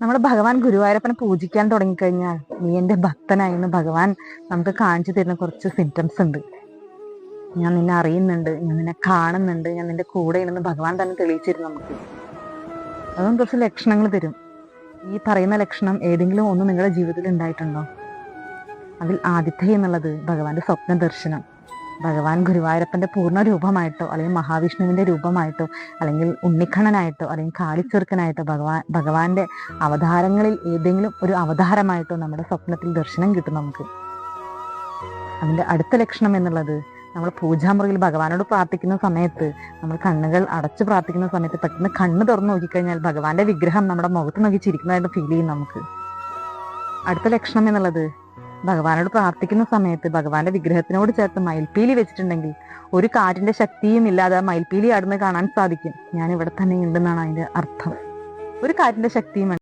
നമ്മൾ ഭഗവാൻ ഗുരുവായൂരപ്പനെ പൂജിക്കാൻ തുടങ്ങിക്കഴിഞ്ഞാൽ നീ എൻ്റെ ഭക്തനായി എന്ന് ഭഗവാൻ നമുക്ക് കാണിച്ചു തരുന്ന കുറച്ച് സിംറ്റംസ് ഉണ്ട്. ഞാൻ നിന്നെ അറിയുന്നുണ്ട്, ഞാൻ നിന്നെ കാണുന്നുണ്ട്, ഞാൻ നിന്റെ കൂടെ ഉണ്ടെന്ന് ഭഗവാൻ തന്നെ തെളിയിച്ചിരുന്നു നമുക്ക്. അതും കുറച്ച് ലക്ഷണങ്ങൾ തരും. ഈ പറയുന്ന ലക്ഷണം ഏതെങ്കിലും ഒന്ന് നിങ്ങളുടെ ജീവിതത്തിൽ ഉണ്ടായിട്ടുണ്ടോ? അതിൽ ആദ്യത്തെ എന്നുള്ളത് ഭഗവാന്റെ സ്വപ്ന ദർശനം. ഭഗവാൻ ഗുരുവായൂരപ്പന്റെ പൂർണ്ണ രൂപമായിട്ടോ അല്ലെങ്കിൽ മഹാവിഷ്ണുവിന്റെ രൂപമായിട്ടോ അല്ലെങ്കിൽ ഉണ്ണിക്കണ്ണനായിട്ടോ അല്ലെങ്കിൽ കാളിച്ചെറുക്കനായിട്ടോ ഭഗവാന്റെ അവതാരങ്ങളിൽ ഏതെങ്കിലും ഒരു അവതാരമായിട്ടോ നമ്മുടെ സ്വപ്നത്തിൽ ദർശനം കിട്ടും നമുക്ക്. അതിന്റെ അടുത്ത ലക്ഷണം എന്നുള്ളത് നമ്മൾ പൂജാമുറിയിൽ ഭഗവാനോട് പ്രാർത്ഥിക്കുന്ന സമയത്ത്, നമ്മൾ കണ്ണുകൾ അടച്ചു പ്രാർത്ഥിക്കുന്ന സമയത്ത് പെട്ടെന്ന് കണ്ണ് തുറന്നു നോക്കിക്കഴിഞ്ഞാൽ ഭഗവാന്റെ വിഗ്രഹം നമ്മുടെ മുഖത്ത് നോക്കി ചിരിക്കുന്നതായിട്ട് ഫീൽ ചെയ്യും നമുക്ക്. അടുത്ത ലക്ഷണം എന്നുള്ളത് ഭഗവാനോട് പ്രാർത്ഥിക്കുന്ന സമയത്ത് ഭഗവാന്റെ വിഗ്രഹത്തിനോട് ചേർത്ത് മയിൽപ്പീലി വെച്ചിട്ടുണ്ടെങ്കിൽ ഒരു കാറ്റിന്റെ ശക്തിയും ഇല്ലാതെ മയിൽപ്പീലി ആടുന്നത് കാണാൻ സാധിക്കും. ഞാൻ ഇവിടെ തന്നെ ഉണ്ടെന്നാണ് അതിന്റെ അർത്ഥം. ഒരു കാറ്റിന്റെ ശക്തിയും